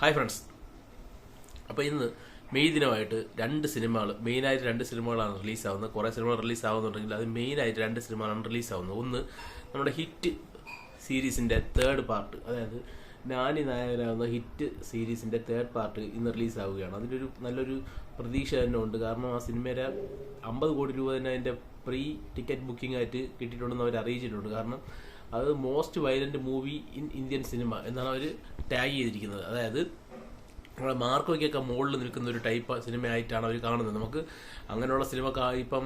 Hi friends. അപ്പോൾ ഇന്ന് May ദിനമായിട്ട് മെയിനായിട്ട് രണ്ട് സിനിമകളാണ് റിലീസാവുന്നത്. കുറേ സിനിമകൾ റിലീസാവുന്നുണ്ടെങ്കിൽ അത് മെയിനായിട്ട് രണ്ട് സിനിമകളാണ് റിലീസാവുന്നത്. ഒന്ന് നമ്മുടെ ഹിറ്റ് സീരീസിൻ്റെ തേർഡ് പാർട്ട്, അതായത് നാനി നായകനാവുന്ന ഹിറ്റ് സീരീസിൻ്റെ തേർഡ് പാർട്ട് ഇന്ന് റിലീസാവുകയാണ്. അതിലൊരു നല്ലൊരു പ്രതീക്ഷ തന്നെ ഉണ്ട്. കാരണം ആ സിനിമയുടെ 50 കോടി രൂപ തന്നെ അതിൻ്റെ പ്രീ ടിക്കറ്റ് ബുക്കിംഗ് ആയിട്ട് കിട്ടിയിട്ടുണ്ടെന്ന് അവർ അറിയിച്ചിട്ടുണ്ട്. കാരണം അത് most violent movie in Indian cinema എന്നാണ് അവർ ടാഗ് ചെയ്തിരിക്കുന്നത്. അതായത് നമ്മളെ മാർക്കോയ്ക്കൊക്കെ മുകളിൽ നിൽക്കുന്ന ഒരു ടൈപ്പ് സിനിമയായിട്ടാണ് അവർ കാണുന്നത്. നമുക്ക് അങ്ങനെയുള്ള സിനിമ ഇപ്പം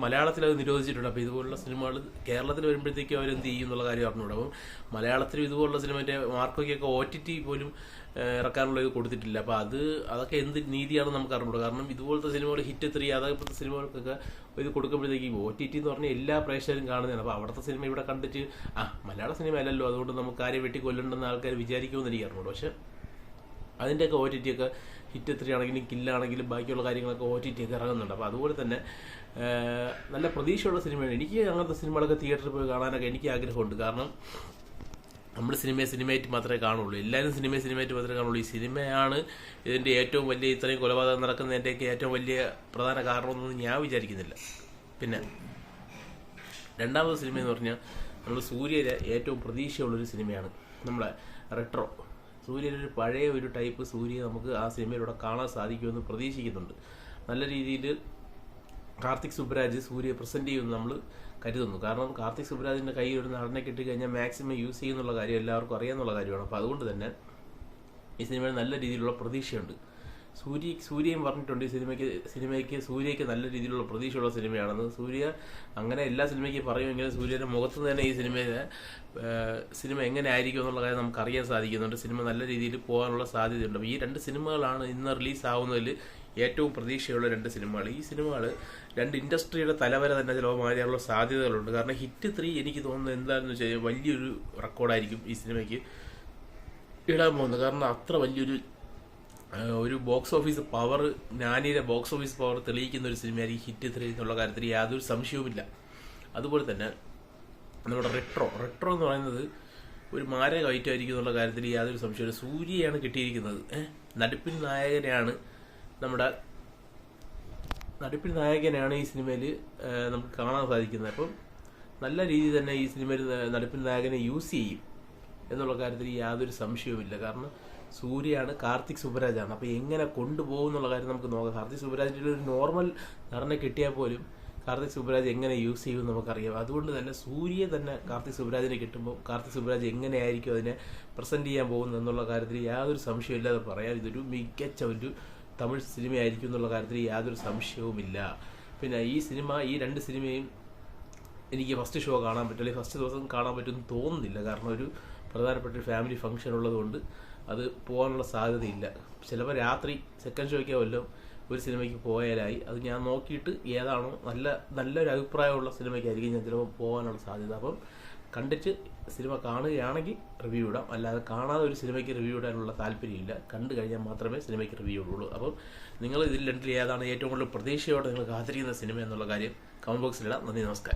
മലയാളത്തിൽ അത് നിരോധിച്ചിട്ടുണ്ട്. അപ്പോൾ ഇതുപോലുള്ള സിനിമകൾ കേരളത്തിൽ വരുമ്പോഴത്തേക്കും അവരെന്ത് ചെയ്യും എന്നുള്ള കാര്യം അറിഞ്ഞൂടെ. അപ്പം മലയാളത്തിൽ ഇതുപോലുള്ള സിനിമൻ്റെ മാർക്കോയ്ക്കൊക്കെ OTT പോലും ഇറക്കാനുള്ള ഇത് കൊടുത്തിട്ടില്ല. അപ്പോൾ അതൊക്കെ എന്ത് നീതിയാണെന്ന് നമുക്ക് അറിഞ്ഞൂടാ. കാരണം ഇതുപോലത്തെ സിനിമകൾ ഹിറ്റ് 3 അതേപോലത്തെ സിനിമകൾക്കൊക്കെ ഇത് കൊടുക്കുമ്പോഴത്തേക്കും OTT എന്ന് പറഞ്ഞാൽ എല്ലാ പ്രേക്ഷകരും കാണുന്നതാണ്. അപ്പോൾ അവിടുത്തെ സിനിമ ഇവിടെ കണ്ടിട്ട് മലയാള സിനിമ അല്ലല്ലോ, അതുകൊണ്ട് നമുക്ക് ആരെ വെട്ടിക്കൊല്ലുണ്ടെന്ന് ആൾക്കാർ വിചാരിക്കുമെന്ന് എനിക്ക് അറിഞ്ഞൂടൂ. പക്ഷെ അതിൻ്റെയൊക്കെ OTT ഒക്കെ ഹിറ്റ് 3 ആണെങ്കിലും കില്ലാണെങ്കിലും ബാക്കിയുള്ള കാര്യങ്ങളൊക്കെ OTT ഒക്കെ ഇറങ്ങുന്നുണ്ട്. അപ്പോൾ അതുപോലെ തന്നെ നല്ല പ്രതീക്ഷയുള്ള സിനിമയാണ്. എനിക്ക് അങ്ങനത്തെ സിനിമകളൊക്കെ തിയേറ്ററിൽ പോയി കാണാനൊക്കെ എനിക്ക് ആഗ്രഹമുണ്ട്. കാരണം നമ്മൾ സിനിമയായിട്ട് മാത്രമേ കാണുള്ളൂ. എല്ലാവരും സിനിമയായിട്ട് മാത്രമേ കാണുള്ളൂ. ഈ സിനിമയാണ് ഇതിൻ്റെ ഏറ്റവും വലിയ ഇത്രയും കൊലപാതകം നടക്കുന്നതിൻ്റെയൊക്കെ ഏറ്റവും വലിയ പ്രധാന കാരണമെന്നൊന്നും ഞാൻ വിചാരിക്കുന്നില്ല. പിന്നെ രണ്ടാമത്തെ സിനിമ എന്ന് പറഞ്ഞാൽ നമ്മൾ സൂര്യയുടെ ഏറ്റവും പ്രതീക്ഷയുള്ളൊരു സിനിമയാണ് നമ്മളെ റെട്രോ. സൂര്യയുടെ ഒരു പഴയ ഒരു ടൈപ്പ് സൂര്യയെ നമുക്ക് ആ സിനിമയിലൂടെ കാണാൻ സാധിക്കുമെന്ന് പ്രതീക്ഷിക്കുന്നുണ്ട്. നല്ല രീതിയിൽ കാർത്തിക് സുബ്രാജ് സൂര്യയെ പ്രസന്റ് ചെയ്യുമെന്ന് നമ്മൾ കരുതുന്നു. കാരണം കാർത്തിക് സുബ്രാജിൻ്റെ കയ്യിൽ ഒരു നടനെ കിട്ടിക്കഴിഞ്ഞാൽ മാക്സിമം യൂസ് ചെയ്യുന്നുള്ള കാര്യം എല്ലാവർക്കും അറിയാമെന്നുള്ള കാര്യമാണ്. അപ്പോൾ അതുകൊണ്ട് തന്നെ ഈ സിനിമയിൽ നല്ല രീതിയിലുള്ള പ്രതീക്ഷയുണ്ട്. സൂര്യയും പറഞ്ഞിട്ടുണ്ട് ഈ സിനിമയ്ക്ക് സൂര്യയ്ക്ക് നല്ല രീതിയിലുള്ള പ്രതീക്ഷയുള്ള സിനിമയാണെന്ന്. സൂര്യ അങ്ങനെ എല്ലാ സിനിമയ്ക്കും പറയുമെങ്കിലും സൂര്യയുടെ മുഖത്ത് തന്നെ ഈ സിനിമ എങ്ങനെ ആയിരിക്കും എന്നുള്ള കാര്യം നമുക്ക് അറിയാൻ സാധിക്കുന്നുണ്ട്. സിനിമ നല്ല രീതിയിൽ പോകാനുള്ള സാധ്യതയുണ്ട്. അപ്പോൾ ഈ രണ്ട് സിനിമകളാണ് ഇന്ന് റിലീസാവുന്നതിൽ ഏറ്റവും പ്രതീക്ഷയുള്ള രണ്ട് സിനിമകൾ. ഈ സിനിമകൾ രണ്ട് ഇൻഡസ്ട്രിയുടെ തലവര തന്നെ ചിലപ്പോൾ മാറിയാനുള്ള സാധ്യതകളുണ്ട്. കാരണം ഹിറ്റ് 3 എനിക്ക് തോന്നുന്നത് എന്താണെന്ന് വെച്ചാൽ വലിയൊരു റെക്കോർഡായിരിക്കും ഈ സിനിമയ്ക്ക് ഇടാൻ പോകുന്നത്. കാരണം അത്ര വലിയൊരു ബോക്സ് ഓഫീസ് പവർ, നാനിയുടെ ബോക്സ് ഓഫീസ് പവർ തെളിയിക്കുന്ന ഒരു സിനിമയായിരിക്കും ഹിറ്റ് 3 എന്നുള്ള കാര്യത്തിൽ യാതൊരു സംശയവുമില്ല. അതുപോലെ തന്നെ നമ്മുടെ റെട്രോ എന്ന് പറയുന്നത് ഒരു മാരക ഐറ്റമായിരിക്കും എന്നുള്ള കാര്യത്തിൽ യാതൊരു സംശയമില്ല. സൂര്യയാണ് കിട്ടിയിരിക്കുന്നത്. നടിപ്പിൻ നായകനാണ് ഈ സിനിമയിൽ നമുക്ക് കാണാൻ സാധിക്കുന്നത്. അപ്പം നല്ല രീതിയിൽ തന്നെ ഈ സിനിമയിൽ നടിപ്പിൻ നായകനെ യൂസ് ചെയ്യും എന്നുള്ള കാര്യത്തിൽ യാതൊരു സംശയവുമില്ല. കാരണം സൂര്യയാണ്, കാർത്തിക് സുബ്രാജാണ്. അപ്പോൾ എങ്ങനെ കൊണ്ടുപോകും എന്നുള്ള കാര്യം നമുക്ക് നോക്കാം. കാർത്തിക് സുബ്രാജിൻ്റെ ഒരു നോർമൽ നടനെ കിട്ടിയാൽ പോലും കാർത്തിക് സുബ്രാജ് എങ്ങനെ യൂസ് ചെയ്യുമെന്ന് നമുക്കറിയാം. അതുകൊണ്ട് തന്നെ സൂര്യയെ തന്നെ കാർത്തിക് സുബ്രാജിനെ കിട്ടുമ്പോൾ കാർത്തിക് സുബ്രാജ് എങ്ങനെയായിരിക്കും അതിനെ പ്രസന്റ് ചെയ്യാൻ പോകുന്നത് എന്നുള്ള കാര്യത്തിൽ യാതൊരു സംശയമില്ലാതെ പറയാം. ഇതൊരു മികച്ച ഒരു തമിഴ് സിനിമയായിരിക്കും എന്നുള്ള കാര്യത്തിൽ യാതൊരു സംശയവുമില്ല. പിന്നെ ഈ രണ്ട് സിനിമയും എനിക്ക് ഫസ്റ്റ് ഷോ കാണാൻ പറ്റും, അല്ലെങ്കിൽ ഫസ്റ്റ് ദിവസം കാണാൻ പറ്റുമെന്ന് തോന്നുന്നില്ല. കാരണം ഒരു പ്രധാനപ്പെട്ട ഒരു ഫാമിലി ഫംഗ്ഷൻ ഉള്ളതുകൊണ്ട് അത് പോകാനുള്ള സാധ്യതയില്ല. ചിലപ്പോൾ രാത്രി സെക്കൻഡ് ഷോയ്ക്കോ വല്ലതും ഒരു സിനിമയ്ക്ക് പോയാലായി. അത് ഞാൻ നോക്കിയിട്ട് ഏതാണോ നല്ലൊരു അഭിപ്രായമുള്ള സിനിമയ്ക്കായിരിക്കും ഞാൻ ചിലപ്പോൾ പോകാനുള്ള സാധ്യത. അപ്പം കണ്ടിട്ട് സിനിമ കാണുകയാണെങ്കിൽ റിവ്യൂ ഇടാം. അല്ലാതെ കാണാതെ ഒരു സിനിമയ്ക്ക് റിവ്യൂ ഇടാനുള്ള താല്പര്യമില്ല. കണ്ടു കഴിഞ്ഞാൽ മാത്രമേ സിനിമയ്ക്ക് റിവ്യൂ ഇടുള്ളൂ. അപ്പം നിങ്ങൾ ഇതിൽ രണ്ടിൽ ഏതാണ് ഏറ്റവും കൂടുതൽ പ്രതീക്ഷയോടെ നിങ്ങൾ കാത്തിരിക്കുന്ന സിനിമ എന്നുള്ള കാര്യം കമന്റ് ബോക്സിലിടാം. നന്ദി, നമസ്കാരം.